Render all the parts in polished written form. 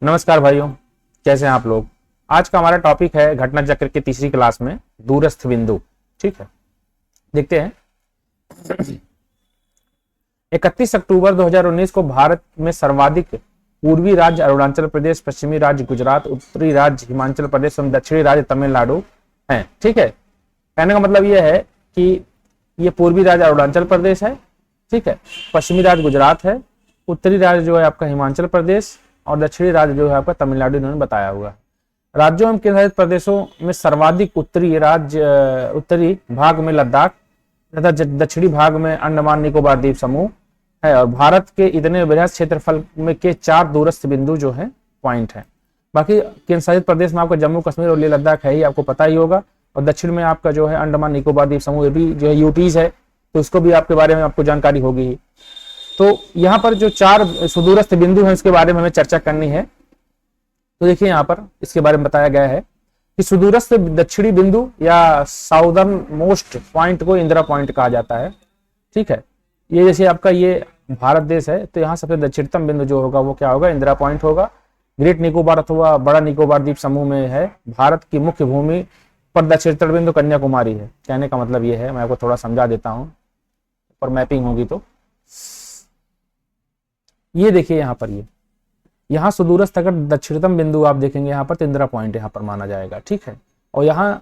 नमस्कार भाइयों, कैसे हैं आप लोग। आज का हमारा टॉपिक है घटना चक्र की तीसरी क्लास में दूरस्थ बिंदु। ठीक है, देखते हैं। 31 अक्टूबर 2019 को भारत में सर्वाधिक पूर्वी राज्य अरुणाचल प्रदेश, पश्चिमी राज्य गुजरात, उत्तरी राज्य हिमाचल प्रदेश एवं दक्षिणी राज्य तमिलनाडु हैं। ठीक है, कहने का मतलब यह है कि ये पूर्वी राज्य अरुणाचल प्रदेश है, ठीक है, पश्चिमी राज्य गुजरात है, उत्तरी राज्य जो है आपका हिमाचल प्रदेश और दक्षिणी राज्य जो है आपका तमिलनाडु, इन्होंने बताया हुआ है। राज्यों एवं केंद्रशासित प्रदेशों में सर्वाधिक उत्तरी भाग में लद्दाख तथा दक्षिणी भाग में अंडमान निकोबार द्वीप समूह है। और भारत के इतने बृहद क्षेत्रफल में के 4 दूरस्थ बिंदु जो है पॉइंट है। बाकी केंद्रशासित प्रदेश में आपका जम्मू कश्मीर और लेह लद्दाख है ही, आपको पता ही होगा। और दक्षिण में आपका जो है अंडमान निकोबार द्वीप समूह, ये भी जो है यूटीज है, तो इसको भी आपके बारे में आपको जानकारी होगी ही। तो यहाँ पर जो 4 सुदूरस्थ बिंदु हैं इसके बारे में हमें चर्चा करनी है। तो देखिए यहाँ पर इसके बारे में बताया गया है कि सुदूरस्थ दक्षिणी बिंदु या साउदर्न मोस्ट पॉइंट को इंदिरा पॉइंट कहा जाता है। ठीक है, ये जैसे आपका ये भारत देश है, तो यहाँ सबसे दक्षिणतम बिंदु जो होगा वो क्या होगा, इंदिरा पॉइंट होगा। ग्रेट निकोबार अथवा बड़ा निकोबार द्वीप समूह में है। भारत की मुख्य भूमि पर दक्षिणतम बिंदु कन्याकुमारी है। कहने का मतलब ये है, मैं आपको थोड़ा समझा देता हूँ, पर मैपिंग होगी तो ये देखिए यहाँ पर यहाँ सुदूरस्थ अगर दक्षिणतम बिंदु आप देखेंगे यहाँ पर, तो इंदिरा पॉइंट यहाँ पर माना जाएगा। ठीक है, और यहाँ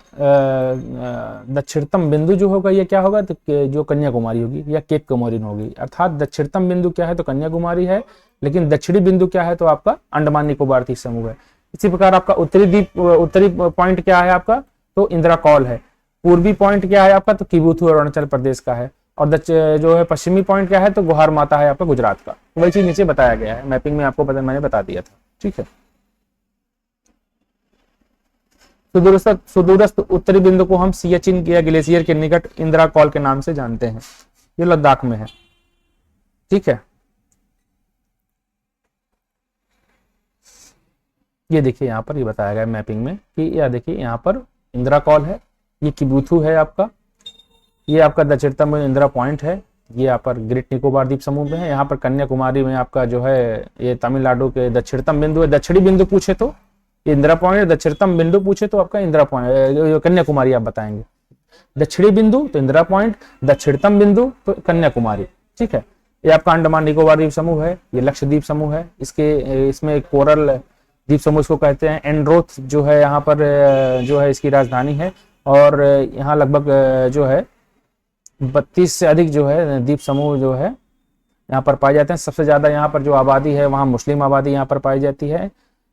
दक्षिणतम बिंदु जो होगा ये क्या होगा, तो जो कन्याकुमारी होगी या केप कमोरिन होगी। अर्थात दक्षिणतम बिंदु क्या है तो कन्याकुमारी है, लेकिन दक्षिणी बिंदु क्या है तो आपका अंडमान निकोबार द्वीप समूह है। इसी प्रकार आपका उत्तरी पॉइंट क्या है आपका, तो इंदिरा कॉल है। पूर्वी पॉइंट क्या है आपका, तो किबुथु अरुणाचल प्रदेश का है। और जो है पश्चिमी पॉइंट क्या है, तो गुहार माता है आपका गुजरात का। वही चीज नीचे बताया गया है, मैपिंग में आपको मैंने बता दिया था। ठीक है, सुदूरस्थ उत्तरी बिंदु को हम सियाचिन या ग्लेशियर के निकट इंदिरा कॉल के नाम से जानते हैं। ये लद्दाख में है। ठीक है, ये देखिए यहाँ पर ये बताया गया मैपिंग में कि यह देखिए यहाँ पर इंदिरा कॉल है, ये किबुथु है आपका, ये आपका दक्षिणतम इंदिरा पॉइंट है, ये यहाँ पर ग्रेट निकोबार द्वीप समूह में है। यहाँ पर कन्याकुमारी में आपका जो है ये तमिलनाडु के दक्षिणतम बिंदु है। दक्षिणी बिंदु पूछे तो इंदिरा पॉइंट, दक्षिणतम बिंदु पूछे तो आपका इंदिरा पॉइंट कन्याकुमारी आप बताएंगे। दक्षिणी बिंदु तो इंदिरा पॉइंट, दक्षिणतम बिंदु तो कन्याकुमारी। ठीक है, ये आपका अंडमान निकोबार द्वीप समूह है, ये लक्षद्वीप समूह है। इसमें कोरल द्वीप समूह इसको कहते हैं। एंड्रोथ जो है यहाँ पर जो है इसकी राजधानी है। और यहाँ लगभग जो है 32 से अधिक जो है द्वीप समूह जो है यहाँ पर पाए जाते हैं। सबसे ज्यादा यहाँ पर जो आबादी है वहाँ मुस्लिम आबादी यहाँ पर पाई जाती है।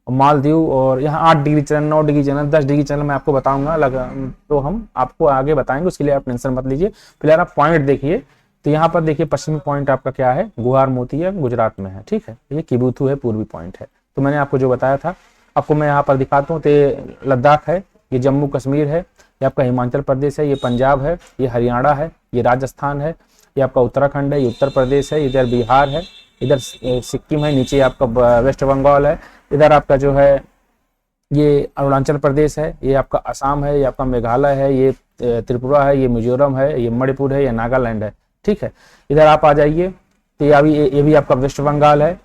मालदीव, और यहाँ 8 डिग्री चलन, 9 डिग्री चलन, 10 डिग्री चलन मैं आपको बताऊंगा, तो हम आपको आगे बताएंगे, उसके लिए आप टेंशन मत लीजिए। फिलहाल आप पॉइंट देखिए, तो यहाँ पर देखिए पश्चिमी पॉइंट आपका क्या है, गुहार मोती है, गुजरात में है। ठीक है, ये किबुथु है, पूर्वी पॉइंट है। तो मैंने आपको जो बताया था आपको मैं यहाँ पर दिखाता हूँ। तो लद्दाख है, ये जम्मू कश्मीर है, ये आपका हिमाचल प्रदेश है, ये पंजाब है, ये हरियाणा है, ये राजस्थान है, ये आपका उत्तराखंड है, ये उत्तर प्रदेश है, इधर बिहार है, इधर सिक्किम है, नीचे आपका वेस्ट बंगाल है, इधर आपका जो है ये अरुणाचल प्रदेश है, ये आपका असम है, ये आपका मेघालय है, ये त्रिपुरा है, ये मिजोरम है, ये मणिपुर है, ये नागालैंड है। ठीक है, इधर आप आ जाइए तो ये भी आपका वेस्ट बंगाल है।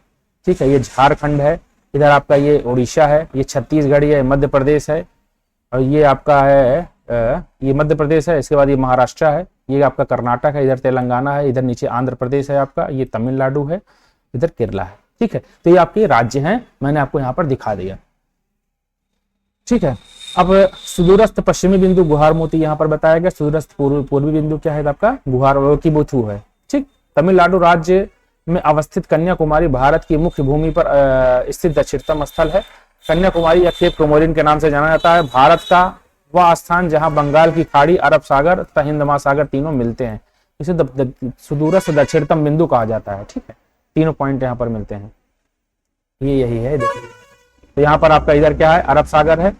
ठीक है, ये झारखंड है, इधर आपका ये उड़ीसा है, ये छत्तीसगढ़, ये मध्य प्रदेश है, और ये आपका है ये मध्य प्रदेश है। इसके बाद ये महाराष्ट्र है, ये आपका कर्नाटक है, इधर तेलंगाना है, इधर नीचे आंध्र प्रदेश है आपका, ये तमिलनाडु है, इधर केरला है। ठीक है, तो ये आपके राज्य हैं, मैंने आपको यहाँ पर दिखा दिया। ठीक है, अब सुदूरस्थ पश्चिमी बिंदु गुहार मोती यहाँ पर बताया गया। सुदूरस्थ पूर्वी बिंदु क्या है आपका, गुहार किबुथु है। ठीक, तमिलनाडु राज्य में अवस्थित कन्याकुमारी भारत की मुख्य भूमि पर स्थित दक्षिणतम स्थल है। कन्याकुमारी या केप कमोरिन के नाम से जाना जाता है। भारत का वह स्थान जहां बंगाल की खाड़ी, अरब सागर तथा हिंद महासागर तीनों मिलते हैं, इसे सुदूरस्थ दक्षिणतम बिंदु कहा जाता है। ठीक है, तीनों पॉइंट यहाँ पर मिलते हैं, ये यही है। देखिए, तो यहाँ पर आपका इधर क्या है, अरब सागर है,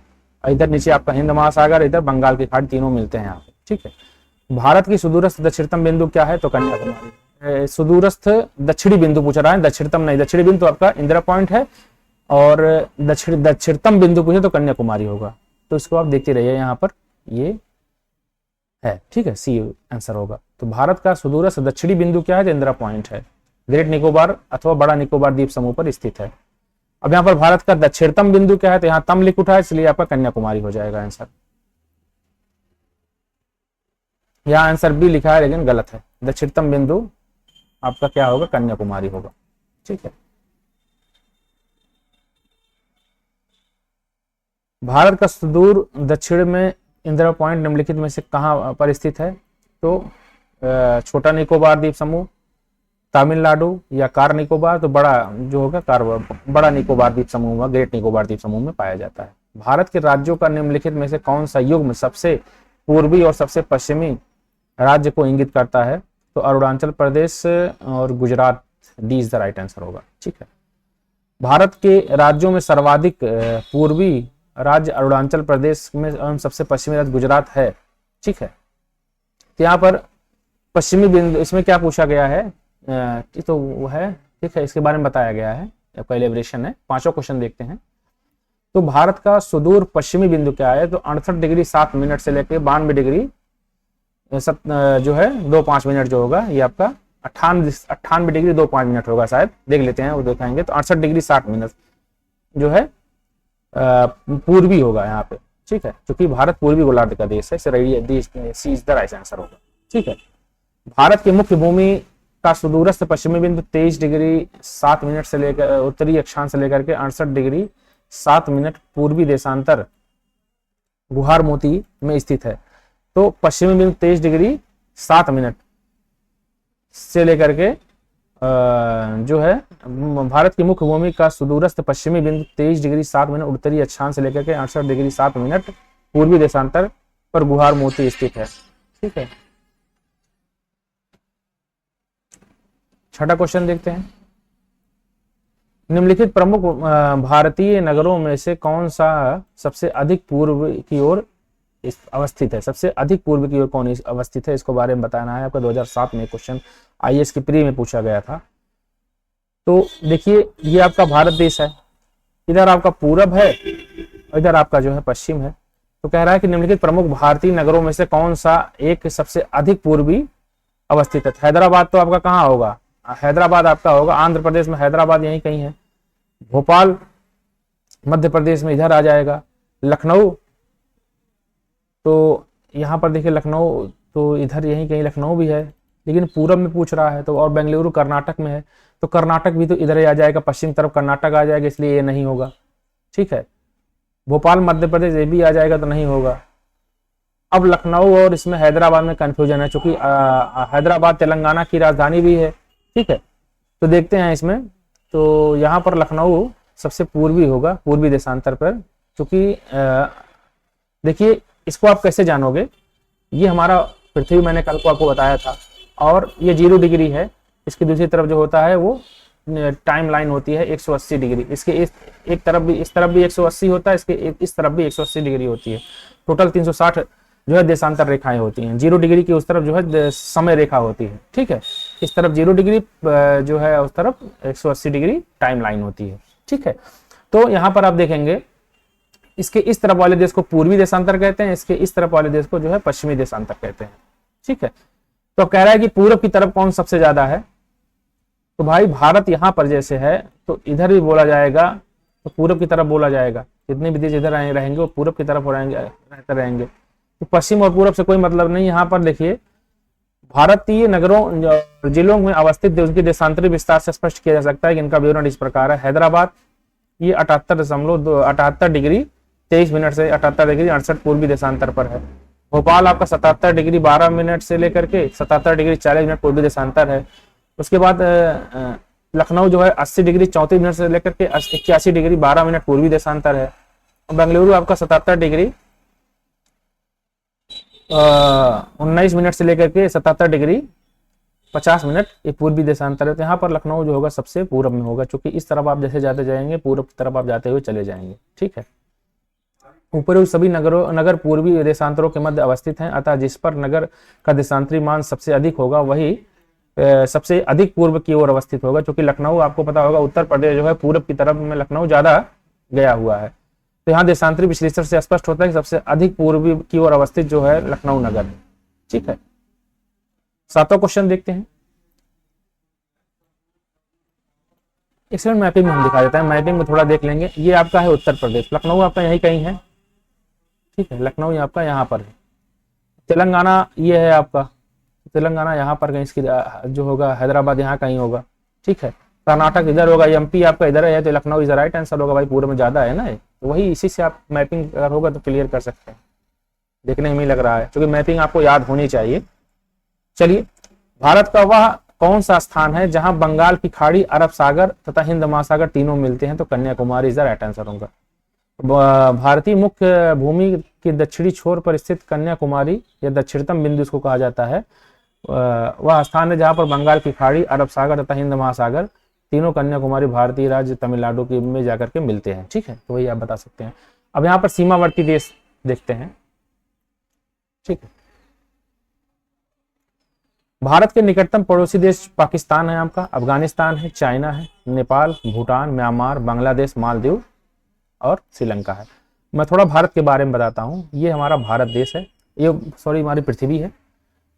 इधर नीचे आपका हिंद महासागर, इधर बंगाल की खाड़ी, तीनों मिलते हैं यहाँ पे। ठीक है, भारत की सुदूरस्थ दक्षिणतम बिंदु क्या है, तो कन्याकुमारी। सुदूरस्थ दक्षिणी बिंदु पूछ रहा है, दक्षिणतम नहीं, दक्षिणी बिंदु आपका इंदिरा पॉइंट है, और दक्षिणतम बिंदु पूछे तो कन्याकुमारी होगा। तो इसको आप देखते रहिए, यहाँ पर ये है। ठीक है, सी आंसर होगा। तो भारत का सुदूरस्थ दक्षिणी बिंदु क्या है, तो इंदिरा पॉइंट है, ग्रेट निकोबार अथवा बड़ा निकोबार द्वीप समूह पर स्थित है। अब यहाँ पर भारत का दक्षिणतम बिंदु क्या है, तो यहाँ तम लिख उठा है, इसलिए आपका कन्याकुमारी हो जाएगा आंसर। यहाँ आंसर बी लिखा है लेकिन गलत है, दक्षिणतम बिंदु आपका क्या होगा, कन्याकुमारी होगा। ठीक है, भारत का सुदूर दक्षिण में इंदिरा पॉइंट निम्नलिखित में से कहां पर स्थित है, तो छोटा निकोबार द्वीप समूह, तमिलनाडु या कार निकोबार, तो बड़ा जो होगा बड़ा निकोबार द्वीप समूह में, ग्रेट निकोबार द्वीप समूह में पाया जाता है। भारत के राज्यों का निम्नलिखित में से कौन सा युग्म सबसे पूर्वी और सबसे पश्चिमी राज्य को इंगित करता है, तो अरुणाचल प्रदेश और Gujarat, D is the right answer होगा। ठीक है, भारत के राज्यों में सर्वाधिक पूर्वी राज्य अरुणाचल प्रदेश में सबसे पश्चिमी राज्य गुजरात है। ठीक है, तो यहाँ पर पश्चिमी बिंदु, इसमें क्या पूछा गया है, तो वो है, ठीक है, इसके बारे में बताया गया है, आपका इलेबरेशन है। पांचों क्वेश्चन देखते हैं। तो भारत का सुदूर पश्चिमी बिंदु क्या है, तो 68 डिग्री 7 मिनट से लेकर 92 डिग्री जो है 2-5 मिनट जो होगा, ये आपका 98 डिग्री 2-5 मिनट होगा शायद, देख लेते हैं वो दिखाएंगे। तो 68 डिग्री 60 मिनट जो है पूर्वी होगा यहाँ पे। ठीक है, क्योंकि भारत पूर्वी गोलार्ध का देश है, सी इज द राइट आंसर होगा। ठीक है, भारत की मुख्य भूमि का सुदूरस्थ पश्चिमी बिंदु 23 डिग्री 7 मिनट से लेकर उत्तरी अक्षांश से लेकर के 68 डिग्री 7 मिनट पूर्वी देशांतर गुहार मोती में स्थित है। तो पश्चिमी बिंदु 23 डिग्री 7 मिनट से लेकर के जो है भारत की मुख्य भूमि का सुदूरस्थ पश्चिमी बिंदु 23 डिग्री 7 मिनट उत्तरी अक्षांश से लेकर के 68 डिग्री 7 मिनट पूर्वी देशांतर पर गुहार मोती स्थित है। ठीक है, छठा क्वेश्चन देखते हैं। निम्नलिखित प्रमुख भारतीय नगरों में से कौन सा सबसे अधिक पूर्व की ओर अवस्थित है, सबसे अधिक पूर्व की ओर कौन अवस्थित है, इसको बारे में बताना है आपका। 2007 में क्वेश्चन आईएएस की प्री में पूछा गया था। तो देखिए, ये आपका भारत देश है, इधर आपका पूरब है और इधर आपका जो है पश्चिम है। तो कह रहा है कि निम्नलिखित प्रमुख भारतीय नगरों में से कौन सा एक सबसे अधिक पूर्वी अवस्थित है। हैदराबाद तो आपका कहाँ होगा, हैदराबाद आपका होगा आंध्र प्रदेश में, हैदराबाद यहीं कहीं है। भोपाल मध्य प्रदेश में इधर आ जाएगा। लखनऊ, तो यहाँ पर देखिए लखनऊ तो इधर यहीं कहीं लखनऊ भी है, लेकिन पूरब में पूछ रहा है। तो और बेंगलुरु कर्नाटक में है, तो कर्नाटक भी तो इधर ही आ जाएगा, पश्चिम तरफ कर्नाटक आ जाएगा, इसलिए ये नहीं होगा। ठीक है, भोपाल मध्य प्रदेश ये भी आ जाएगा तो नहीं होगा। अब लखनऊ और इसमें हैदराबाद में कंफ्यूजन है, क्योंकि हैदराबाद तेलंगाना की राजधानी भी है। ठीक है, तो देखते हैं इसमें। तो यहाँ पर लखनऊ सबसे पूर्वी होगा, पूर्वी देशांतर पर, क्योंकि देखिए इसको आप कैसे जानोगे, ये हमारा पृथ्वी मैंने कल को आपको बताया था, और ये 0 डिग्री है। इसकी दूसरी तरफ जो होता है वो टाइम लाइन होती है 180 डिग्री। इसके एक तरफ भी, इस तरफ भी 180 होता है, इसके इस तरफ भी 180 डिग्री होती है। टोटल 360 जो है देशांतर रेखाएं होती हैं। 0 डिग्री की उस तरफ जो है समय रेखा होती है। ठीक है, इस तरफ 0 डिग्री जो है, उस तरफ 180 डिग्री टाइम लाइन होती है। ठीक है, तो यहाँ पर आप देखेंगे इसके इस तरफ वाले देश को पूर्वी देशांतर कहते हैं, इसके इस तरफ वाले देश को जो है पश्चिमी देशांतर कहते हैं। ठीक है, तो कह रहा है कि पूरब की तरफ कौन सबसे ज्यादा है, तो भाई भारत यहाँ पर जैसे है तो इधर भी बोला जाएगा, तो पूरब की तरफ बोला जाएगा। जितने भी देश इधर रहेंगे वो पूरब की तरफ रहते रहेंगे। तो पश्चिम और पूरब से कोई मतलब नहीं। यहाँ पर देखिए भारतीय नगरों जिलों में अवस्थित उनकी देशांतरी विस्तार से स्पष्ट किया जा सकता है कि इनका विवरण इस प्रकार है। हैदराबाद ये 78 डिग्री 23 मिनट से 78 डिग्री 68 पूर्वी देशांतर पर है। भोपाल आपका 77 डिग्री 12 मिनट से लेकर के 77 डिग्री 40 मिनट पूर्वी देशांतर है। उसके बाद लखनऊ जो है 80 डिग्री 34 मिनट से लेकर के 81 डिग्री 12 मिनट पूर्वी देशांतर है। बेंगलुरु आपका 77 डिग्री 19 मिनट से लेकर के 77 डिग्री 50 मिनट ये पूर्वी देशांतर है। तो यहाँ पर लखनऊ जो होगा सबसे पूर्व में होगा, क्योंकि इस तरफ आप जैसे जाते जाएंगे पूर्व की तरफ आप जाते हुए चले जाएंगे। ठीक है, ऊपर सभी नगर पूर्वी देशांतरों के मध्य अवस्थित हैं, अतः जिस पर नगर का देशांतरी मान सबसे अधिक होगा वही सबसे अधिक पूर्व की ओर अवस्थित होगा। क्योंकि लखनऊ आपको पता होगा उत्तर प्रदेश जो है पूर्व की तरफ में लखनऊ ज्यादा गया हुआ है। तो यहाँ देशांतरी विश्लेषण से स्पष्ट होता है कि सबसे अधिक पूर्वी की ओर अवस्थित जो है लखनऊ नगर। ठीक है, 7वां क्वेश्चन देखते हैं। एक्सीलेंट, मैपिंग में हम दिखा देते हैं, मैपिंग में थोड़ा देख लेंगे। ये आपका है उत्तर प्रदेश, लखनऊ आपका यही कहीं है, ठीक है, लखनऊ आपका यहाँ पर है। तेलंगाना ये है आपका, तेलंगाना यहाँ पर कहीं इसकी जो होगा, हैदराबाद यहाँ कहीं होगा, ठीक है। कर्नाटक इधर होगा, एमपी आपका इधर है, तो लखनऊ इज राइट आंसर होगा भाई, पूरे में ज्यादा है ना ये। तो वही इसी से आप मैपिंग अगर होगा तो क्लियर कर सकते हैं, देखने में ही लग रहा है, क्योंकि मैपिंग आपको याद होनी चाहिए। चलिए, भारत का वह कौन सा स्थान है जहां बंगाल की खाड़ी, अरब सागर तथा हिंद महासागर तीनों मिलते हैं? तो Kanyakumari is the right answer होगा। भारतीय मुख्य भूमि के दक्षिणी छोर पर स्थित कन्याकुमारी या दक्षिणतम बिंदु इसको कहा जाता है, वह स्थान है जहां पर बंगाल की खाड़ी, अरब सागर तथा हिंद महासागर तीनों कन्याकुमारी भारतीय राज्य तमिलनाडु के में जाकर के मिलते हैं, ठीक है। तो वही आप बता सकते हैं। अब यहाँ पर सीमावर्ती देश देखते हैं, ठीक है। भारत के निकटतम पड़ोसी देश पाकिस्तान है आपका, अफगानिस्तान है, चाइना है, नेपाल, भूटान, म्यांमार, बांग्लादेश, मालदीव और श्रीलंका है। मैं थोड़ा भारत के बारे में बताता हूँ। ये हमारा भारत देश है, ये सॉरी हमारी पृथ्वी है।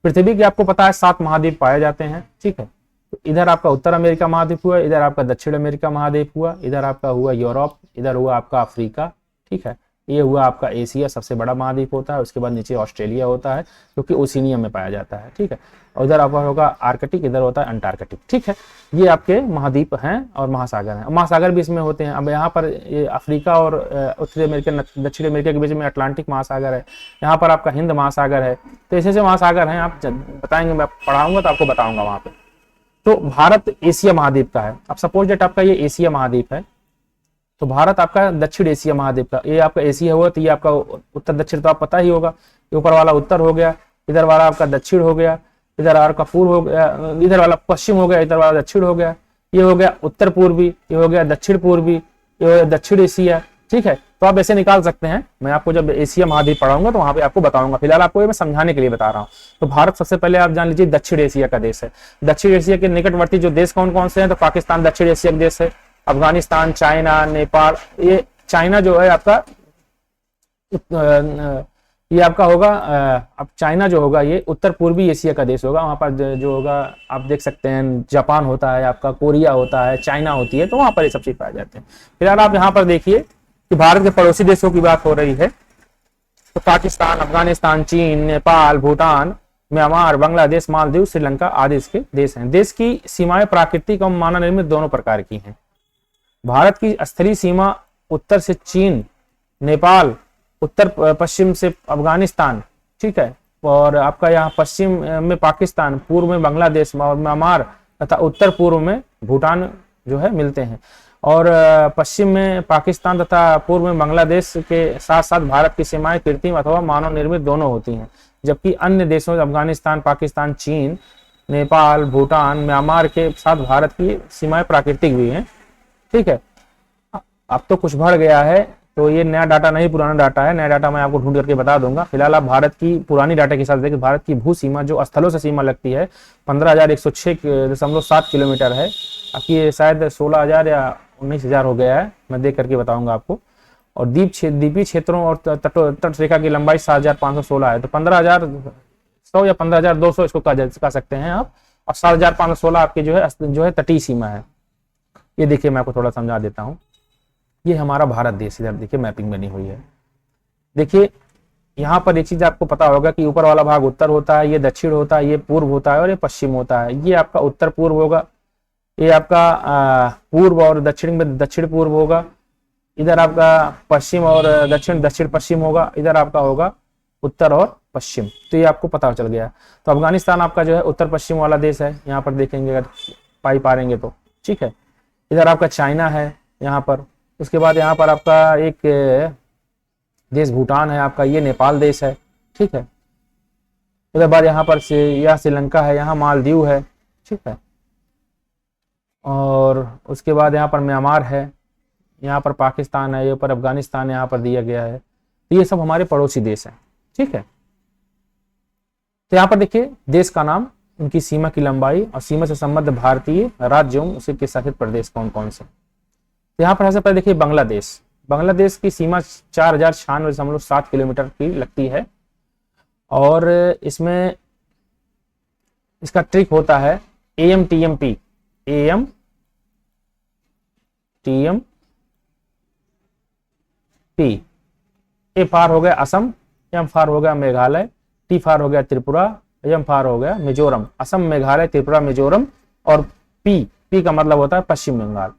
पृथ्वी के आपको पता है 7 महाद्वीप पाए जाते हैं, ठीक है। तो इधर आपका उत्तर अमेरिका महाद्वीप हुआ, इधर आपका दक्षिण अमेरिका महाद्वीप हुआ, इधर आपका हुआ यूरोप, इधर हुआ आपका अफ्रीका, ठीक है। ये हुआ आपका एशिया, सबसे बड़ा महाद्वीप होता है। उसके बाद नीचे ऑस्ट्रेलिया होता है, जो कि ओशिनिया में पाया जाता है, ठीक है। और इधर आपका होगा आर्कटिक, इधर होता है अंटार्कटिक, ठीक है। ये आपके महाद्वीप हैं और महासागर हैं, महासागर भी इसमें होते हैं। अब यहाँ पर ये अफ्रीका और उत्तरी अमेरिका, दक्षिण अमेरिका के बीच में अटलांटिक महासागर है, यहाँ पर आपका हिंद महासागर है। तो ऐसे महासागर हैं, आप बताएंगे, मैं पढ़ाऊंगा तो आपको बताऊंगा वहां पे। तो भारत एशिया महाद्वीप का है। अब सपोज डेट आपका ये एशिया महाद्वीप है, तो भारत आपका दक्षिण एशिया महाद्वीप का, ये आपका एशिया हुआ, तो ये आपका उत्तर दक्षिण तो आप पता ही होगा। ऊपर वाला उत्तर हो गया, इधर वाला आपका दक्षिण हो गया, इधर आपका पूर्व हो गया, इधर वाला पश्चिम हो गया, इधर वाला दक्षिण हो गया। ये हो गया उत्तर पूर्वी, ये हो गया दक्षिण पूर्वी, ये हो गया दक्षिण एशिया, ठीक है। तो आप ऐसे निकाल सकते हैं। मैं आपको जब एशिया महाद्वीप पढ़ाऊंगा तो वहां पे आपको बताऊंगा, फिलहाल आपको ये मैं समझाने के लिए बता रहा हूँ। तो भारत सबसे पहले आप जान लीजिए दक्षिण एशिया का देश है। दक्षिण एशिया के निकटवर्ती जो देश कौन कौन से हैं? तो पाकिस्तान दक्षिण एशिया का देश है, अफगानिस्तान, चाइना, नेपाल। ये चाइना जो है आपका, ये आपका होगा, अब चाइना जो होगा ये उत्तर पूर्वी एशिया का देश होगा। वहां पर जो होगा आप देख सकते हैं, जापान होता है आपका, कोरिया होता है, चाइना होती है, तो वहां पर ये सब चीज पाए जाते हैं। फिलहाल आप यहाँ पर देखिए कि भारत के पड़ोसी देशों की बात हो रही है, तो पाकिस्तान, अफगानिस्तान, चीन, नेपाल, भूटान, म्यांमार, बांग्लादेश, मालदीव, श्रीलंका आदि इसके देश हैं। देश की सीमाएं प्राकृतिक और मानव निर्मित दोनों प्रकार की हैं। भारत की स्थलीय सीमा उत्तर से चीन, नेपाल, उत्तर पश्चिम से अफगानिस्तान, ठीक है, और आपका यहाँ पश्चिम में पाकिस्तान, पूर्व में बांग्लादेश और म्यांमार तथा उत्तर पूर्व में भूटान जो है मिलते हैं। और पश्चिम में पाकिस्तान तथा पूर्व में बांग्लादेश के साथ साथ भारत की सीमाएं कृत्रिम अथवा मानव निर्मित दोनों होती हैं, जबकि अन्य देशों अफगानिस्तान, पाकिस्तान, चीन, नेपाल, भूटान, म्यांमार के साथ भारत की सीमाएं प्राकृतिक भी हैं, ठीक है। अब तो कुछ बढ़ गया है, तो ये नया डाटा नहीं, पुराना डाटा है। नया डाटा मैं आपको ढूंढ करके बता दूंगा। फिलहाल आप भारत की पुरानी डाटा के साथ देखिए, भारत की भू सीमा जो स्थलों से सीमा लगती है 15,106.7 किलोमीटर है। आपकी ये शायद 16,000 या 19,000 हो गया है, मैं देख करके बताऊंगा आपको। और द्वीपीय क्षेत्रों और तट रेखा की लंबाई 7,516 है। तो 15,100 या 15,200 इसको कह सकते हैं आप। और 7,516 आपकी जो है तटीय सीमा है। ये देखिए मैं आपको थोड़ा समझा देता हूँ। ये हमारा भारत देश, इधर देखिए मैपिंग बनी हुई है। देखिए यहाँ पर एक चीज आपको पता होगा कि ऊपर वाला भाग उत्तर होता है, ये दक्षिण होता है, ये पूर्व होता है और ये पश्चिम होता है। ये आपका उत्तर पूर्व होगा, ये आपका पूर्व और दक्षिण में दक्षिण पूर्व होगा। इधर आपका पश्चिम और दक्षिण पश्चिम होगा। इधर आपका होगा उत्तर और पश्चिम। तो ये आपको पता चल गया। तो अफगानिस्तान आपका जो है उत्तर पश्चिम वाला देश है, यहाँ पर देखेंगे अगर पा रहेंगे तो, ठीक है। इधर आपका चाइना है यहाँ पर। उसके बाद यहाँ पर आपका एक देश भूटान है आपका, ये नेपाल देश है, ठीक है। उसके बाद यहाँ पर यह श्रीलंका है, यहाँ मालदीव है, ठीक है। और उसके बाद यहाँ पर म्यांमार है, यहाँ पर पाकिस्तान है, ये पर अफगानिस्तान यहाँ पर दिया गया है। तो ये सब हमारे पड़ोसी देश हैं, ठीक है। तो यहाँ पर देखिए देश का नाम, उनकी सीमा की लंबाई और सीमा से संबद्ध भारतीय राज्यों उसके शासित प्रदेश कौन कौन से। तो यहाँ पर सबसे पहले देखिए बांग्लादेश। बांग्लादेश की सीमा 4,096.7 किलोमीटर की लगती है। और इसमें इसका ट्रिक होता है AMTMP, AM TMP। A for हो गया असम, M फॉर हो गया मेघालय, T फॉर हो गया त्रिपुरा, M फॉर हो गया मिजोरम। असम, मेघालय, त्रिपुरा, मिजोरम और P का मतलब होता है पश्चिम बंगाल।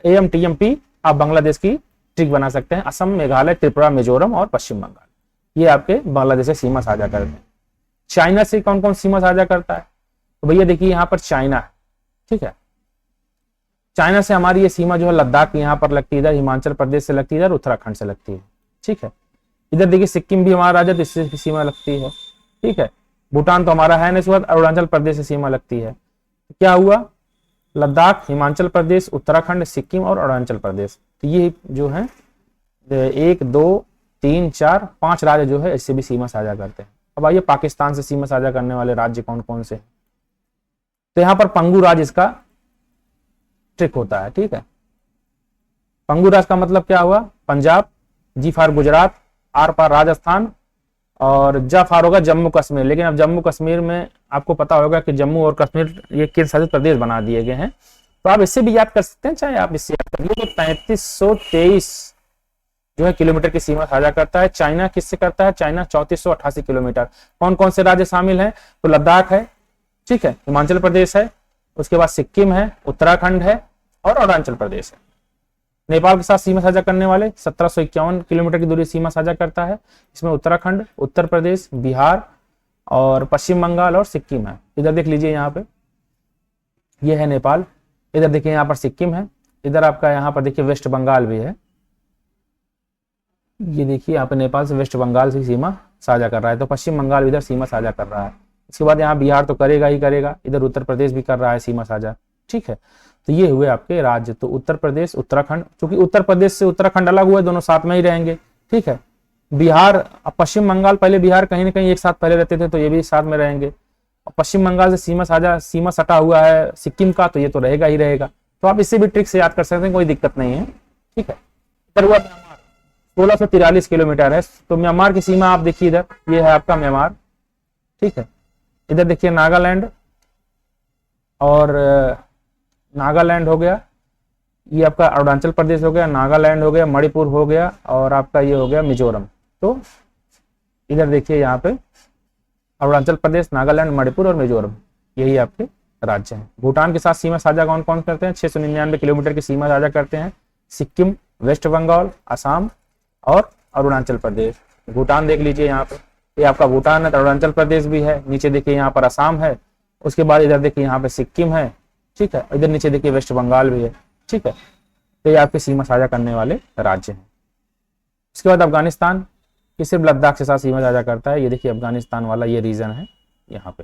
AM TM P आप बांग्लादेश की ट्रिक बना सकते हैं। असम, मेघालय, त्रिपुरा, मिजोरम और पश्चिम बंगाल ये आपके बांग्लादेश से सीमा साझा करते हैं। चाइना से कौन कौन सीमा साझा करता है? तो भैया देखिए यहाँ पर चाइना है, ठीक है। चाइना से हमारी ये सीमा जो है लद्दाख यहाँ पर लगती है, इधर हिमाचल प्रदेश से लगती है, इधर उत्तराखंड से लगती है, ठीक है। इधर देखिए सिक्किम भी हमारा राज्य, तो इससे सीमा लगती है, ठीक है। भूटान तो हमारा है नहीं, इस वक्त अरुणाचल प्रदेश से सीमा लगती है। क्या हुआ? लद्दाख, हिमाचल प्रदेश, उत्तराखंड, सिक्किम और अरुणाचल प्रदेश, तो ये जो है 1 2 3 4 5 राज्य जो है इससे भी सीमा साझा करते हैं। अब आइए पाकिस्तान से सीमा साझा करने वाले राज्य कौन कौन से हैं। तो यहाँ पर पंगु राज्य इसका ट्रिक होता है, ठीक है। पंगु राज्य का मतलब क्या हुआ? Punjab, G for Gujarat, R for Rajasthan और जा फॉर होगा जम्मू कश्मीर। लेकिन अब जम्मू कश्मीर में आपको पता होगा कि जम्मू और कश्मीर ये केंद्र शासित प्रदेश बना दिए गए हैं, तो आप इससे भी याद कर सकते हैं, चाहे आप इससे याद करिए। तो 3523 जो है किलोमीटर की सीमा साझा करता है। चाइना किससे करता है? China 3488 kilometre. कौन कौन से राज्य शामिल हैं? तो लद्दाख है, ठीक है, हिमाचल प्रदेश है, उसके बाद सिक्किम है, उत्तराखंड है और अरुणाचल प्रदेश है। नेपाल के साथ सीमा साझा करने वाले 1751 किलोमीटर की दूरी सीमा साझा करता है। इसमें उत्तराखंड, उत्तर प्रदेश, बिहार और पश्चिम बंगाल और सिक्किम है। इधर देख लीजिए, यहाँ पे ये है नेपाल, इधर देखिए यहाँ पर सिक्किम है, इधर आपका यहाँ पर देखिए वेस्ट बंगाल भी है। ये देखिए यहाँ पे नेपाल से वेस्ट बंगाल से सीमा साझा कर रहा है, तो पश्चिम बंगाल इधर सीमा साझा कर रहा है। इसके बाद यहाँ बिहार तो करेगा ही करेगा, इधर उत्तर प्रदेश भी कर रहा है सीमा साझा, ठीक है। तो ये हुए आपके राज्य। तो उत्तर प्रदेश, उत्तराखंड, क्योंकि उत्तर प्रदेश से उत्तराखंड अलग हुए, दोनों साथ में ही रहेंगे, ठीक है। बिहार, पश्चिम बंगाल, पहले बिहार कहीं ना कहीं एक साथ पहले रहते थे, तो ये भी साथ में रहेंगे। और पश्चिम बंगाल से सीमा सटा हुआ है सिक्किम का, तो ये तो रहेगा ही रहेगा। तो आप इससे भी ट्रिक से याद कर सकते हैं, कोई दिक्कत नहीं है, ठीक है। इधर हुआ म्यांमार, 1643 किलोमीटर है। तो म्यांमार की सीमा आप देखिए, इधर ये है आपका म्यांमार, ठीक है। इधर देखिए नागालैंड, और नागालैंड हो गया, ये आपका अरुणाचल प्रदेश हो गया, नागालैंड हो गया, मणिपुर हो गया और आपका ये हो गया मिजोरम। तो इधर देखिए यहाँ पे अरुणाचल प्रदेश, नागालैंड, मणिपुर और मिजोरम, यही आपके राज्य हैं। भूटान के साथ सीमा साझा कौन कौन करते हैं? 699 किलोमीटर की सीमा साझा करते हैं। सिक्किम, वेस्ट बंगाल, असम और अरुणाचल प्रदेश। भूटान देख लीजिए यहाँ पे, ये आपका भूटान है, तो अरुणाचल प्रदेश भी है। नीचे देखिए यहाँ पर असम है, उसके बाद इधर देखिए यहाँ पे सिक्किम है, ठीक है। इधर नीचे देखिए वेस्ट बंगाल भी है, ठीक है। तो ये आपके सीमा साझा करने वाले राज्य हैं। उसके बाद अफगानिस्तान, ये सिर्फ लद्दाख के साथ सीमा साझा करता है। ये देखिए अफगानिस्तान वाला ये रीजन है, यहाँ पे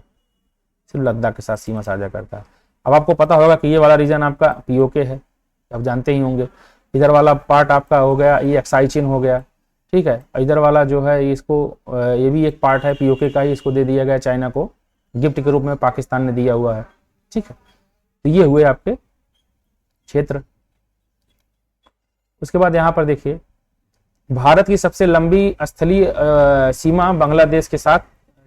सिर्फ लद्दाख के साथ सीमा साझा करता है। अब आपको पता होगा कि ये वाला रीजन आपका POK है, आप जानते ही होंगे। इधर वाला पार्ट आपका हो गया ये अक्साई चीन हो गया, ठीक है। इधर वाला जो है इसको ये भी एक पार्ट है POK का ही, इसको दे दिया गया चाइना को गिफ्ट के रूप में, पाकिस्तान ने दिया हुआ है, ठीक है। तो ये हुए आपके क्षेत्र। उसके बाद यहाँ पर देखिए भारत की सबसे लंबी स्थलीय सीमा बांग्लादेश के साथ,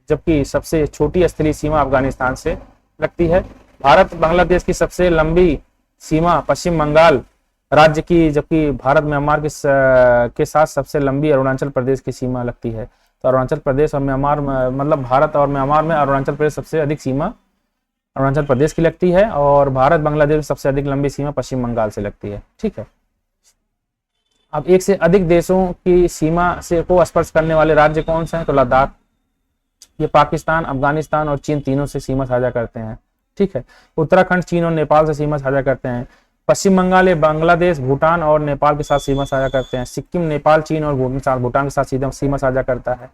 जबकि सबसे छोटी स्थलीय सीमा अफगानिस्तान से लगती है। भारत बांग्लादेश की सबसे लंबी सीमा पश्चिम बंगाल राज्य की, जबकि भारत म्यांमार के साथ सबसे लंबी अरुणाचल प्रदेश की सीमा लगती है। तो अरुणाचल प्रदेश और म्यांमार, मतलब भारत और म्यांमार में अरुणाचल प्रदेश सबसे अधिक सीमा अरुणाचल प्रदेश की लगती है, और भारत बांग्लादेश में सबसे अधिक लंबी सीमा पश्चिम बंगाल से लगती है, ठीक है। अब एक से अधिक देशों की सीमा से को स्पर्श करने वाले राज्य कौन से हैं? तो लद्दाख, ये पाकिस्तान, अफगानिस्तान और चीन तीनों से सीमा साझा करते हैं, ठीक है। उत्तराखंड चीन और नेपाल से सीमा साझा करते हैं। पश्चिम बंगाल ये बांग्लादेश, भूटान और नेपाल के साथ सीमा साझा करते हैं। सिक्किम नेपाल, चीन और भूटान के साथ सीमा साझा करता है।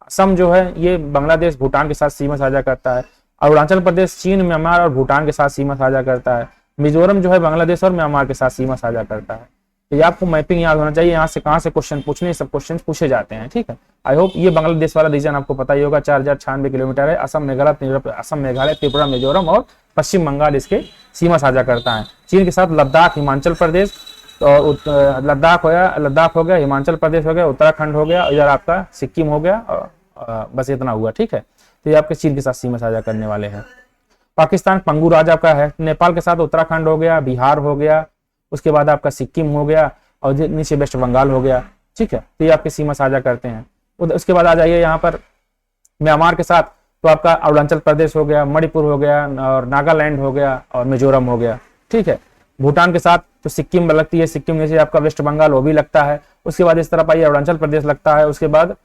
असम जो है ये बांग्लादेश, भूटान के साथ सीमा साझा करता है। अरुणाचल प्रदेश चीन, म्यांमार और भूटान के साथ सीमा साझा करता है। मिजोरम जो है बांग्लादेश और म्यांमार के साथ सीमा साझा करता है। तो ये आपको मैपिंग याद होना चाहिए, यहाँ से कहाँ से क्वेश्चन पूछने, सब क्वेश्चन पूछे जाते हैं, ठीक है। आई होप ये बांग्लादेश वाला रीजन आपको पता ही होगा, 4096 किलोमीटर है। असम, मेघालय, त्रिपुरा, मिजोरम और पश्चिम बंगाल इसके सीमा साझा करता है। चीन के साथ लद्दाख, हिमाचल प्रदेश, तो लद्दाख हो गया, हिमाचल प्रदेश हो गया, उत्तराखंड हो गया, इधर आपका सिक्किम हो गया, और बस इतना हुआ, ठीक है। तो ये आपके चीन के साथ सीमा साझा करने वाले हैं। पाकिस्तान पंगु राज्य आपका है। नेपाल के साथ उत्तराखंड हो गया, बिहार हो गया, उसके बाद आपका सिक्किम हो गया और नीचे वेस्ट बंगाल हो गया। ठीक है, तो ये आपकी सीमा साझा करते हैं। उसके बाद आ जाइए यहाँ पर म्यांमार के साथ, तो आपका अरुणाचल प्रदेश हो गया, मणिपुर हो गया और नागालैंड हो गया और मिजोरम हो गया। ठीक है, भूटान के साथ तो सिक्किम लगती है, सिक्किम नीचे आपका वेस्ट बंगाल वो भी लगता है। उसके बाद इस तरफ आइए अरुणाचल प्रदेश लगता है, उसके बाद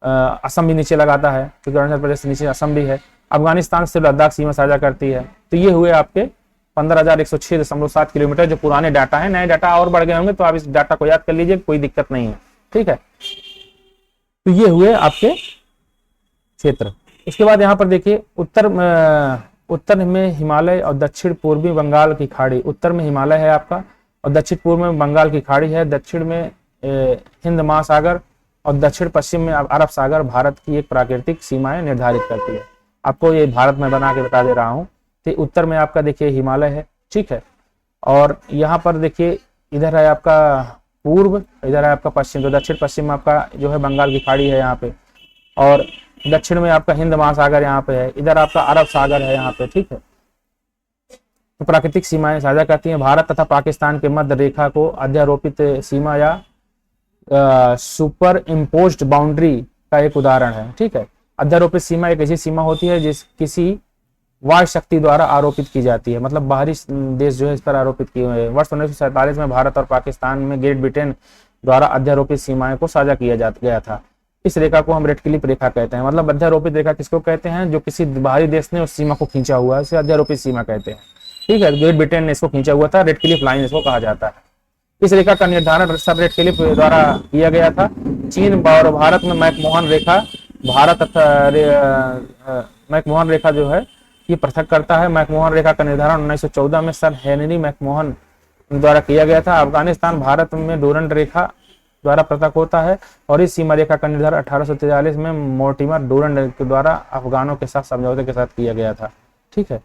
असम भी नीचे लगाता है क्योंकि अरुणाचल प्रदेश से नीचे असम भी है। अफगानिस्तान से लद्दाख सीमा साझा करती है। तो ये हुए आपके 15,106.7 किलोमीटर जो पुराने डाटा है। नए डाटा और बढ़ गए होंगे तो आप इस डाटा को याद कर लीजिए, कोई दिक्कत नहीं है। ठीक है, तो ये हुए आपके क्षेत्र। उसके बाद यहाँ पर देखिए उत्तर में हिमालय और दक्षिण पूर्वी बंगाल की खाड़ी। उत्तर में हिमालय है आपका और दक्षिण पूर्व में बंगाल की खाड़ी है। दक्षिण में हिंद महासागर और दक्षिण पश्चिम में अरब सागर भारत की एक प्राकृतिक सीमाएं निर्धारित करती है। आपको ये भारत में बना के बता दे रहा हूँ। तो उत्तर में आपका देखिए हिमालय है। ठीक है, और यहाँ पर देखिए इधर है आपका पूर्व, इधर है आपका पश्चिम। तो दक्षिण पश्चिम में आपका जो है बंगाल की खाड़ी है यहाँ पे, और दक्षिण में आपका हिंद महासागर यहाँ पे है, इधर आपका अरब सागर है यहाँ पे। ठीक है, तो प्राकृतिक सीमाएं साझा करती हैं। भारत तथा पाकिस्तान के मध्य रेखा को अध्यारोपित सीमा या सुपर इम्पोज्ड बाउंड्री का एक उदाहरण है। ठीक है, अध्यारोपित सीमा एक ऐसी सीमा होती है जिस किसी वाह्य शक्ति द्वारा आरोपित की जाती है, मतलब बाहरी देश जो है इस पर आरोपित किए हुए हैं। वर्ष 1947 में भारत और पाकिस्तान में ग्रेट ब्रिटेन द्वारा अध्यारोपित सीमाएं को साझा किया गया था। इस रेखा को हम रेडक्लिफ रेखा कहते हैं। मतलब अध्यारोपित रेखा किसको कहते हैं? जो किसी बाहरी देश ने उस सीमा को खींचा हुआ है, इसे अध्यारोपित सीमा कहते हैं। ठीक है, ग्रेट ब्रिटेन ने इसको खींचा हुआ था, रेडक्लिफ लाइन इसको कहा जाता है। इस रेखा का निर्धारण सर रेडक्लिफ द्वारा किया गया था। चीन और भारत में मैकमोहन रेखा, मैकमोहन रेखा जो है ये पृथक करता है। मैकमोहन रेखा का निर्धारण 1914 में सर हेनरी मैकमोहन द्वारा किया गया था। अफगानिस्तान भारत में डोरंड रेखा द्वारा पृथक होता है और इस सीमा रेखा का निर्धारण 1843 में मोर्टिमर डोरंड के द्वारा अफगानों के साथ समझौते के साथ किया गया था। ठीक है,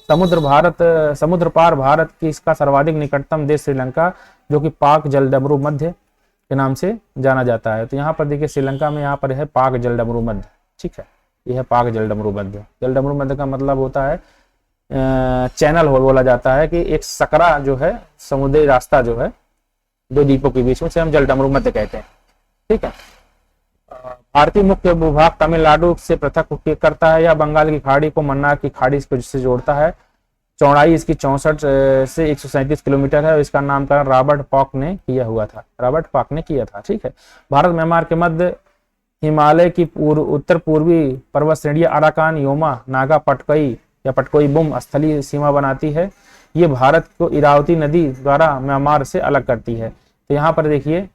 समुद्र पार भारत की इसका सर्वाधिक निकटतम देश श्रीलंका, जो कि पाक जलडमरू मध्य के नाम से जाना जाता है। तो यहाँ पर देखिए श्रीलंका में यहाँ पर है पाक जलडमरू मध्य। ठीक है, यह है पाक जलडमरू मध्य। जलडमरू मध्य का मतलब होता है चैनल हो बोला जाता है कि एक सकरा जो है समुद्री रास्ता जो है दो द्वीपों के बीच में, से हम जलडमरू मध्य कहते हैं। ठीक है, भारतीय मुख्य भूभाग तमिलनाडु से पृथक करता है या बंगाल की खाड़ी को मन्नार की खाड़ी से जोड़ता है। चौड़ाई इसकी 64 से 137 किलोमीटर है और इसका नामकरण रॉबर्ट पॉक ने किया हुआ था। रॉबर्ट पॉक ने किया था। ठीक है, भारत म्यांमार के मध्य हिमालय की उत्तर पूर्वी पर्वत श्रेणियां अराकान, योमा, नागा, पटकई या पटकोई बुम स्थलीय सीमा बनाती है। ये भारत को इरावती नदी द्वारा म्यांमार से अलग करती है। तो यहाँ पर देखिए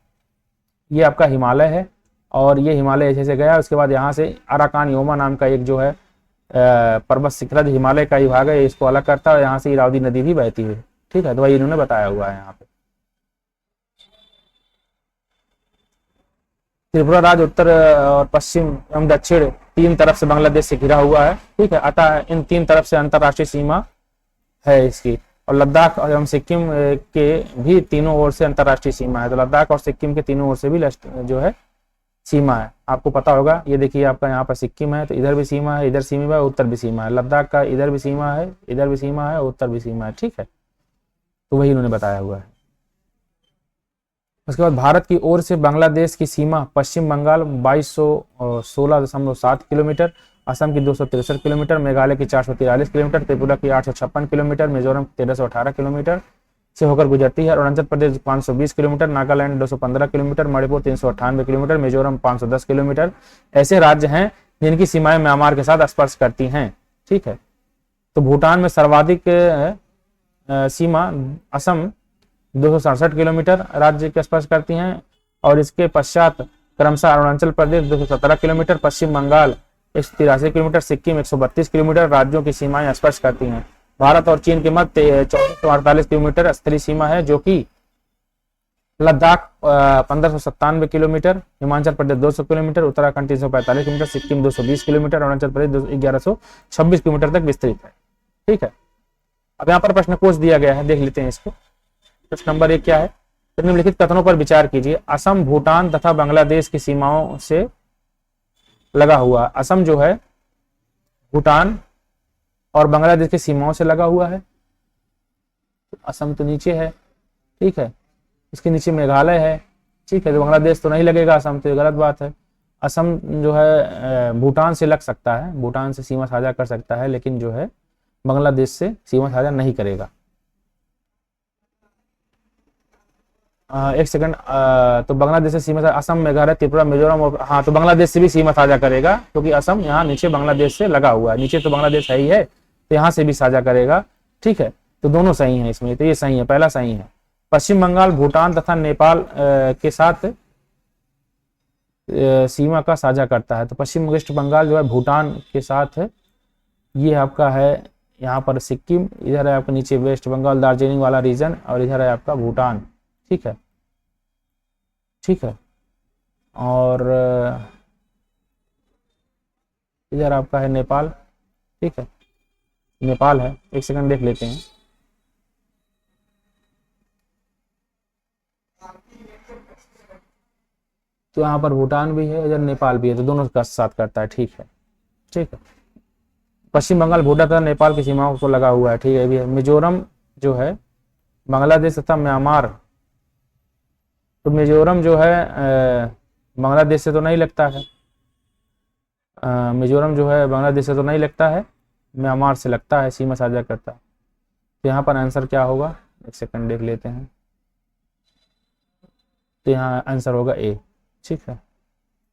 ये आपका हिमालय है और ये हिमालय ऐसे से गया, उसके बाद यहाँ से अराकान योमा नाम का एक जो है पर्वत शिखर हिमालय का ही भाग है, इसको अलग करता है। यहाँ से इरावती नदी भी बहती है। ठीक है, तो वही इन्होंने बताया हुआ है यहाँ पे। त्रिपुरा राज्य उत्तर और पश्चिम एवं दक्षिण तीन तरफ से बांग्लादेश से घिरा हुआ है। ठीक है, अतः इन तीन तरफ से अंतर्राष्ट्रीय सीमा है इसकी। और लद्दाख एवं सिक्किम के भी तीनों ओर से अंतर्राष्ट्रीय सीमा है। तो लद्दाख और सिक्किम के तीनों ओर से भी जो है सीमा है। आपको पता होगा, ये देखिए आपका यहाँ पर सिक्किम है तो इधर भी सीमा है, इधर सीमा है, उत्तर भी सीमा है। लद्दाख का इधर भी सीमा है, इधर भी सीमा है, उत्तर भी सीमा है। ठीक है, तो वही उन्होंने बताया हुआ है। उसके बाद भारत की ओर से बांग्लादेश की सीमा पश्चिम बंगाल 2216.7 किलोमीटर, असम की 263 किलोमीटर, मेघालय की 443 किलोमीटर, त्रिपुरा की 856 किलोमीटर, मिजोरम 1318 किलोमीटर से होकर गुजरती है। Arunachal Pradesh 520 kilometre, Nagaland 215 kilometre, Manipur 398 kilometre, Mizoram 510 kilometre ऐसे राज्य हैं जिनकी सीमाएं म्यांमार के साथ स्पर्श करती हैं। ठीक है, तो भूटान में सर्वाधिक सीमा असम 267 किलोमीटर राज्य के स्पर्श करती हैं और इसके पश्चात क्रमशः अरुणाचल प्रदेश 217 किलोमीटर, पश्चिम बंगाल 183 किलोमीटर, सिक्किम 132 किलोमीटर राज्यों की सीमाएं स्पर्श करती हैं। भारत और चीन के मध्य 1448 किलोमीटर स्थलीय सीमा है, जो कि Ladakh 1597 kilometre, Himachal Pradesh 200 kilometre, Uttarakhand 345 kilometre, Sikkim 220 kilometre, Arunachal Pradesh 1126 kilometre तक विस्तृत है। ठीक है, अब यहाँ पर प्रश्न कोश दिया गया है, देख लेते हैं इसको। प्रश्न नंबर 1 क्या है? निम्नलिखित कथनों पर विचार कीजिए। असम भूटान तथा बांग्लादेश की सीमाओं से लगा हुआ। असम जो है भूटान और बांग्लादेश की सीमाओं से लगा हुआ है। असम तो नीचे है। ठीक है। इसके नीचे मेघालय है, ठीक है। तो बांग्लादेश तो नहीं लगेगा असम, तो ये गलत बात है। असम जो है भूटान से लग सकता है, भूटान से सीमा साझा कर सकता है, लेकिन जो है बांग्लादेश से सीमा साझा नहीं करेगा। एक सेकंड, तो बांग्लादेश से सीमा साझा असम, मेघालय, त्रिपुरा, मिजोरम और हाँ, तो बांग्लादेश से भी सीमा साझा करेगा, क्योंकि असम यहाँ नीचे बांग्लादेश से लगा हुआ है, नीचे तो बांग्लादेश है ही है, तो यहाँ से भी साझा करेगा, ठीक है। तो दोनों सही हैं इसमें, तो ये सही है, पहला सही है। पश्चिम बंगाल भूटान तथा नेपाल के साथ सीमा का साझा करता है। तो पश्चिम वेस्ट बंगाल जो है भूटान के साथ है, ये आपका है यहाँ पर सिक्किम, इधर है आपका नीचे वेस्ट बंगाल दार्जिलिंग वाला रीजन, और इधर है आपका भूटान, ठीक है, ठीक है। और इधर आपका है नेपाल, ठीक है, नेपाल है, एक सेकंड देख लेते हैं। तो यहाँ पर भूटान भी है, इधर नेपाल भी है, तो दोनों का साथ करता है, ठीक है, ठीक है। पश्चिम बंगाल भूटान तथा नेपाल की सीमाओं को लगा हुआ है, ठीक है, भी है। मिजोरम जो है बांग्लादेश तथा म्यांमार, तो मिजोरम जो है बांग्लादेश से तो नहीं लगता है, मिजोरम जो है बांग्लादेश से तो नहीं लगता है, म्यांमार से लगता है, सीमा साझा करता है। तो यहाँ पर आंसर क्या होगा, एक सेकंड देख लेते हैं। तो यहाँ आंसर होगा ए, ठीक है।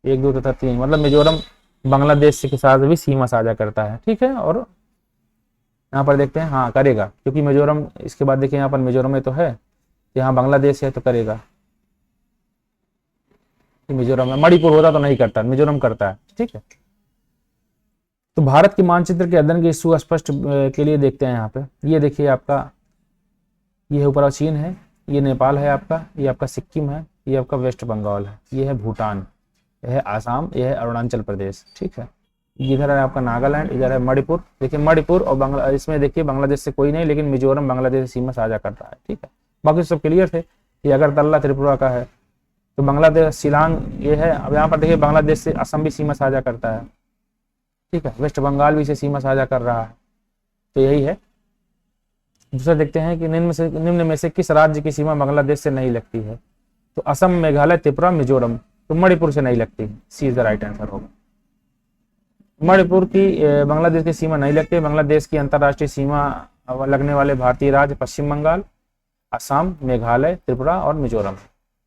1 2 तथा 3, मतलब मिजोरम बांग्लादेश के साथ भी सीमा साझा करता है, ठीक है। और यहाँ पर देखते हैं, हाँ करेगा, क्योंकि मिजोरम, इसके बाद देखिए यहाँ पर मिजोरम में तो है, यहाँ बांग्लादेश है तो करेगा। मिजोरम में, मणिपुर होता तो नहीं करता, मिजोरम करता है, ठीक है। तो भारत के मानचित्र के अध्ययन के सुस्पष्ट के लिए देखते हैं यहाँ पे, ये देखिए आपका, ये ऊपर चीन है, ये नेपाल है आपका, ये आपका सिक्किम है, ये आपका वेस्ट बंगाल है, ये है भूटान, यह है आसाम, यह है अरुणाचल प्रदेश, ठीक है। इधर है आपका नागालैंड, इधर है मणिपुर, देखिए मणिपुर और बांग्ला, इसमें देखिए बांग्लादेश से कोई नहीं, लेकिन मिजोरम बांग्लादेश से सीमा साझा कर रहा है, ठीक है। बाकी सब क्लियर थे। ये अगरतला त्रिपुरा का है, तो बांग्लादेश शिलांग ये है। अब यहाँ पर देखिए बांग्लादेश से असम भी सीमा साझा करता है, ठीक है, वेस्ट बंगाल भी इसे सीमा साझा कर रहा है, तो यही है। दूसरा देखते हैं कि निम्न में से किस राज्य की सीमा बांग्लादेश से नहीं लगती है। तो असम, मेघालय, त्रिपुरा, मिजोरम, तो मणिपुर से नहीं लगती है, सी इज द राइट आंसर होगा। मणिपुर की बांग्लादेश की सीमा नहीं लगती। बांग्लादेश की अंतर्राष्ट्रीय सीमा लगने वाले भारतीय राज्य पश्चिम बंगाल, असम, मेघालय, त्रिपुरा और मिजोरम,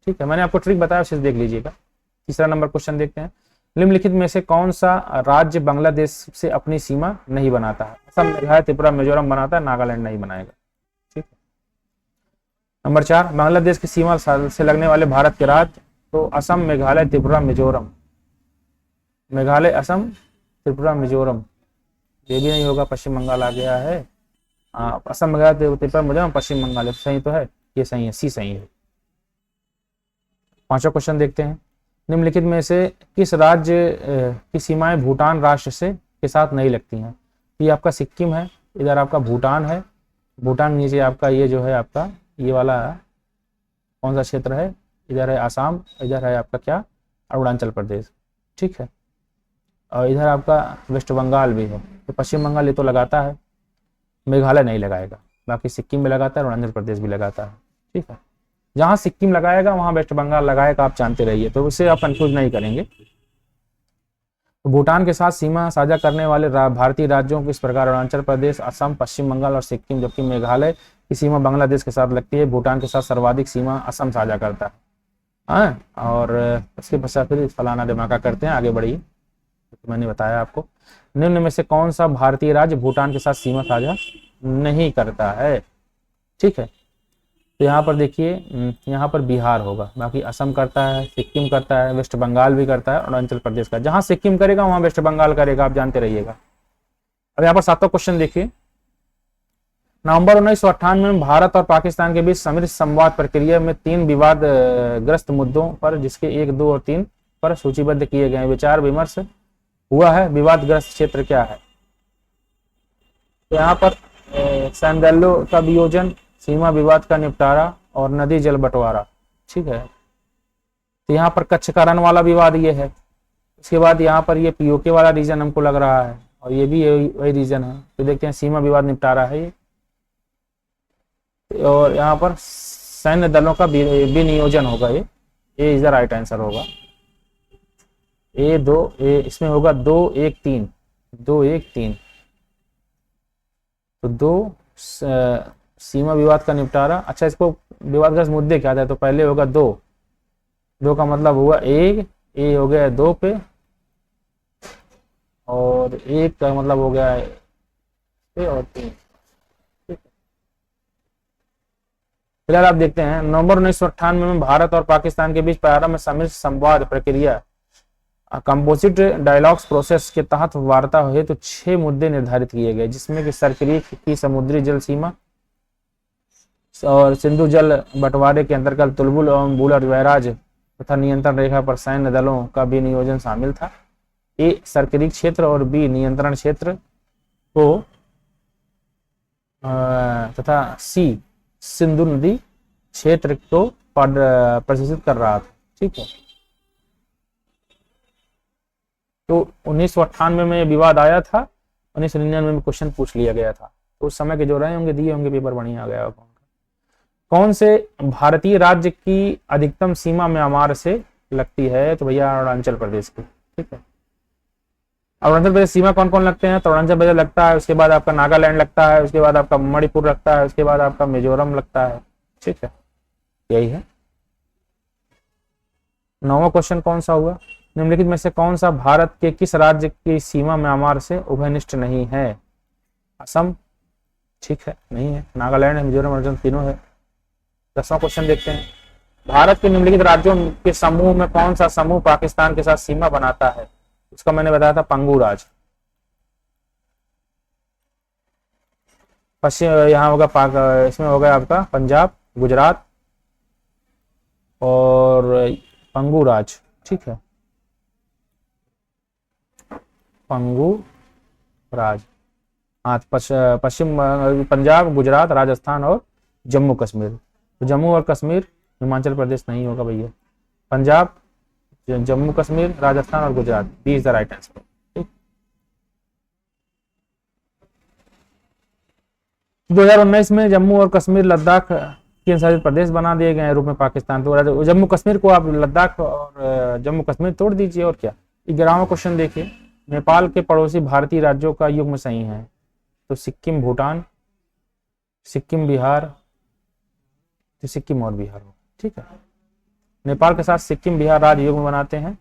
ठीक है। मैंने आपको ट्रिक बताया, उसे देख लीजिएगा। तीसरा नंबर क्वेश्चन देखते हैं, निम्नलिखित में से कौन सा राज्य बांग्लादेश से अपनी सीमा नहीं बनाता है। असम, मेघालय, त्रिपुरा, मिजोरम बनाता है, नागालैंड नहीं बनाएगा, ठीक है। नंबर 4, बांग्लादेश की सीमा से लगने वाले भारत के राज्य, तो असम, मेघालय, त्रिपुरा, मिजोरम, मेघालय, असम, त्रिपुरा, मिजोरम, ये भी नहीं होगा, पश्चिम बंगाल आ गया है। असम, मेघालय, त्रिपुरा, मिजोरम, पश्चिम बंगाल, सही तो है, ये सही है, सी सही है। पांचवा क्वेश्चन देखते हैं, निम्नलिखित में से किस राज्य की सीमाएं भूटान राष्ट्र से के साथ नहीं लगती हैं। ये आपका सिक्किम है, इधर आपका भूटान है, भूटान नीचे आपका ये जो है आपका ये वाला कौन सा क्षेत्र है, इधर है आसाम, इधर है आपका क्या, अरुणाचल प्रदेश, ठीक है। और इधर आपका वेस्ट बंगाल भी है, तो पश्चिम बंगाल ये तो लगाता है, मेघालय नहीं लगाएगा, बाकी सिक्किम में लगाता है, अरुणाचल प्रदेश भी लगाता है, ठीक है। जहां सिक्किम लगाएगा वहां वेस्ट बंगाल लगाएगा, आप जानते रहिए, तो उससे आप कंफ्यूज नहीं करेंगे। तो भूटान के साथ सीमा साझा करने वाले भारतीय राज्यों को इस प्रकार अरुणाचल प्रदेश, असम, पश्चिम बंगाल और सिक्किम, जबकि मेघालय की सीमा बांग्लादेश के साथ लगती है। भूटान के साथ सर्वाधिक सीमा असम साझा करता है। और उसके पश्चात फिर फलाना दिमागा करते हैं, आगे बढ़िए। तो मैंने बताया आपको, निम्न में से कौन सा भारतीय राज्य भूटान के साथ सीमा साझा नहीं करता है, ठीक है। तो यहाँ पर देखिए, यहाँ पर बिहार होगा, बाकी असम करता है, सिक्किम करता है, वेस्ट बंगाल भी करता है, अरुणाचल प्रदेश का, जहां सिक्किम करेगा वहां वेस्ट बंगाल करेगा, आप जानते रहिएगा। अब यहाँ पर 7वां क्वेश्चन देखिए, नवंबर 1998 में भारत और पाकिस्तान के बीच समृद्ध संवाद प्रक्रिया में 3 विवाद ग्रस्त मुद्दों पर, जिसके 1, 2 और 3 पर सूचीबद्ध किए गए विचार विमर्श हुआ है। विवादग्रस्त क्षेत्र क्या है। तो यहाँ पर सैंडलो का वियोजन, सीमा विवाद का निपटारा और नदी जल बंटवारा, ठीक है। तो यहाँ पर कच्छ का रन वाला विवाद ये है। इसके बाद यहाँ पर ये पीओके वाला रीजन हमको लग रहा है, और ये भी वही रीजन है। तो देखते हैं, सीमा विवाद निपटारा है ये, और यहाँ पर सैन्य दलों का विनियोजन होगा ये। ए इज द राइट आंसर होगा। ए दो ए इसमें होगा 2-1-3, 2-1-3। तो सीमा विवाद का निपटारा। अच्छा, इसको विवादग्रस्त मुद्दे क्या थे? तो पहले होगा दो का मतलब हुआ एक, ए हो गया 2 पे, और एक का मतलब हो गया ए और 3। फिलहाल आप देखते हैं नवंबर 1998 में भारत और पाकिस्तान के बीच प्रारंभ में सम्मिलित संवाद प्रक्रिया कंपोजिट डायलॉग्स प्रोसेस के तहत वार्ता हुई तो 6 मुद्दे निर्धारित किए गए, जिसमें कि सरक्रीक की समुद्री जल सीमा और सिंधु जल बंटवारे के अंतर्गत तुलबुल एवं बुलर बैराज तथा नियंत्रण रेखा पर सैन्य दलों का भी नियोजन शामिल था। ए सरक्रीक क्षेत्र और बी नियंत्रण क्षेत्र को तथा सी सिंधु नदी क्षेत्र को प्रशासित कर रहा था। ठीक है, तो 1998 में विवाद आया था, 1999 में क्वेश्चन पूछ लिया गया था। तो उस समय के जो रहे होंगे दिए होंगे पेपर, बढ़िया आ गया होगा। कौन से भारतीय राज्य की अधिकतम सीमा म्यांमार से लगती है? तो भैया अरुणाचल प्रदेश की। ठीक है, अरुणाचल प्रदेश सीमा कौन कौन लगते हैं? तो अरुणाचल प्रदेश लगता है, उसके बाद आपका नागालैंड लगता है, उसके बाद आपका मणिपुर लगता है, उसके बाद आपका मिजोरम लगता है। ठीक है, यही है। 9वां क्वेश्चन कौन सा हुआ? निम्नलिखित में से कौन सा भारत के किस राज्य की सीमा म्यांमार से उभयनिष्ठ नहीं है? असम, ठीक है, नहीं है। नागालैंड है, मिजोरम, अरुणाचल तीनों है। 10वां क्वेश्चन देखते हैं। भारत के निम्नलिखित राज्यों के समूह में कौन सा समूह पाकिस्तान के साथ सीमा बनाता है? उसका मैंने बताया था पंगू राज। पश्चिम यहाँ होगा इसमें होगा आपका पंजाब, गुजरात और पंगू राज। ठीक है, पंगू राज। हाँ, पश्चिम पंजाब, गुजरात, राजस्थान और जम्मू कश्मीर। तो जम्मू और कश्मीर हिमाचल प्रदेश नहीं होगा भैया। पंजाब, जम्मू कश्मीर, राजस्थान और गुजरात, दी इज द राइट आंसर। ठीक, 2019 में जम्मू और कश्मीर लद्दाख केंद्र शासित प्रदेश बना दिए गए रूप में पाकिस्तान। तो जम्मू कश्मीर को आप लद्दाख और जम्मू कश्मीर तोड़ दीजिए और क्या। 11वां क्वेश्चन देखिए। नेपाल के पड़ोसी भारतीय राज्यों का युग्म सही है? तो सिक्किम, भूटान, सिक्किम, बिहार, तो सिक्किम और बिहार हो। ठीक है, नेपाल के साथ सिक्किम बिहार राज्य युग्म बनाते हैं।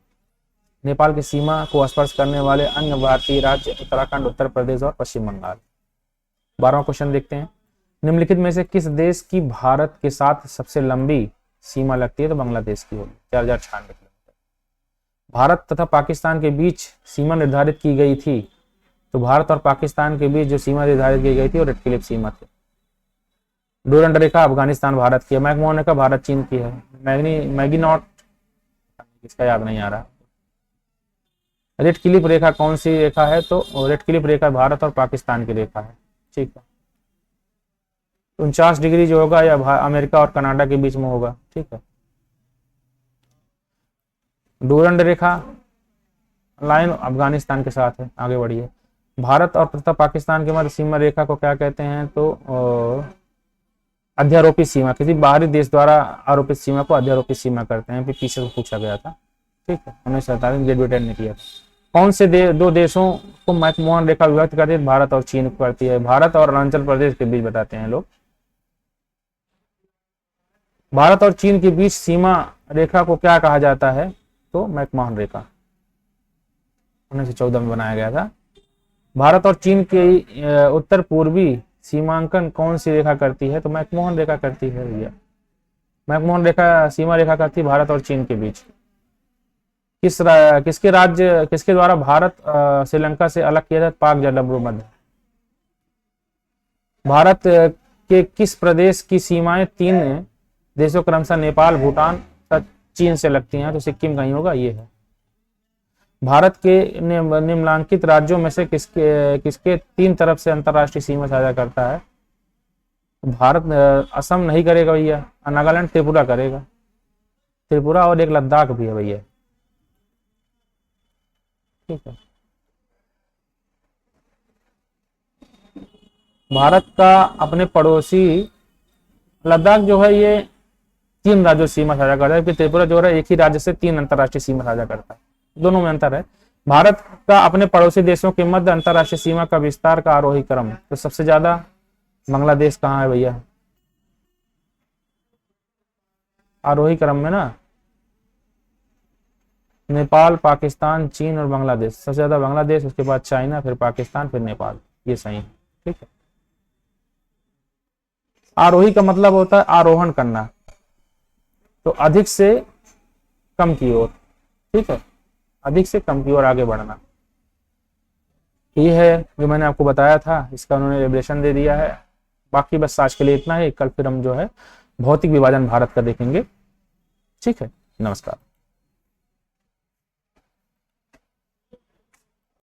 नेपाल की सीमा को स्पर्श करने वाले अन्य भारतीय राज्य उत्तराखंड, उत्तर प्रदेश और पश्चिम बंगाल। 12वां क्वेश्चन देखते हैं। निम्नलिखित में से किस देश की भारत के साथ सबसे लंबी सीमा लगती है? तो बांग्लादेश की होगी, 4096 किलोमीटर। भारत तथा पाकिस्तान के बीच सीमा निर्धारित की गई थी। तो भारत और पाकिस्तान के बीच जो सीमा निर्धारित की गई थी वो रेड क्लिफ सीमा थी। डोरंड रेखा अफगानिस्तान भारत की है। मैकमोहन रेखा भारत चीन की है। मैगिनॉट इसका याद नहीं आ रहा। रेड क्लिफ रेखा कौन सी रेखा है? तो रेड क्लिफ रेखा भारत और पाकिस्तान की रेखा है। ठीक है, 49 डिग्री जो होगा या अमेरिका और कनाडा के बीच में होगा। ठीक है, डोरंड रेखा लाइन अफगानिस्तान के साथ है। आगे बढ़िए। भारत और तथा पाकिस्तान के मध्य सीमा रेखा को क्या कहते हैं? तो अध्यारोपित सीमा। किसी बाहरी देश द्वारा आरोपित सीमा को अध्यारोपित सीमा करते हैं। पीछे से पूछा गया था। ठीक है, 1947 ग्रेट ब्रिटेन ने किया था। कौन से दो देशों को मैकमोहन रेखा विभक्त करती है? भारत और चीन को करती है। भारत और अरुणाचल प्रदेश के बीच बताते हैं लोग। भारत और चीन के बीच सीमा रेखा को क्या कहा जाता है? तो मैकमोहन रेखा 1914 में बनाया गया था। भारत और चीन के उत्तर पूर्वी सीमांकन कौन सी रेखा करती है? तो मैकमोहन रेखा करती है भैया। मैकमोहन रेखा सीमा रेखा करती है भारत और चीन के बीच। किसके द्वारा भारत श्रीलंका से अलग किया था? पाक जलम्बू मध्य। भारत के किस प्रदेश की सीमाएं 3 देशों क्रमशः नेपाल, भूटान, चीन से लगती हैं? तो सिक्किम कहीं होगा, ये है। भारत के निम्नलिखित राज्यों में से किसके 3 तरफ से अंतरराष्ट्रीय सीमा साझा करता है? भारत असम नहीं करेगा भैया, नागालैंड, त्रिपुरा करेगा। त्रिपुरा और एक लद्दाख भी है भैया। ठीक है, भारत का अपने पड़ोसी लद्दाख जो है ये 3 राज्यों से सीमा साझा करता है, जबकि त्रिपुरा जो है एक ही राज्य से 3 अंतर्राष्ट्रीय सीमा साझा करता है। दोनों में अंतर है। भारत का अपने पड़ोसी देशों के मध्य अंतर्राष्ट्रीय सीमा का विस्तार का आरोही क्रम, तो सबसे ज्यादा बांग्लादेश कहाँ है भैया, आरोही क्रम में ना, नेपाल, पाकिस्तान, चीन और बांग्लादेश। सबसे ज्यादा बांग्लादेश, उसके बाद चाइना, फिर पाकिस्तान, फिर नेपाल। ये सही है, ठीक है। आरोही का मतलब होता है आरोहण करना, तो अधिक से कम की ओर, ठीक है, अधिक से कम की ओर आगे बढ़ना। ये है जो मैंने आपको बताया था, इसका उन्होंने रेगुलेशन दे दिया है। बाकी बस आज के लिए इतना है। कल फिर हम जो है भौतिक विभाजन भारत का देखेंगे। ठीक है, नमस्कार।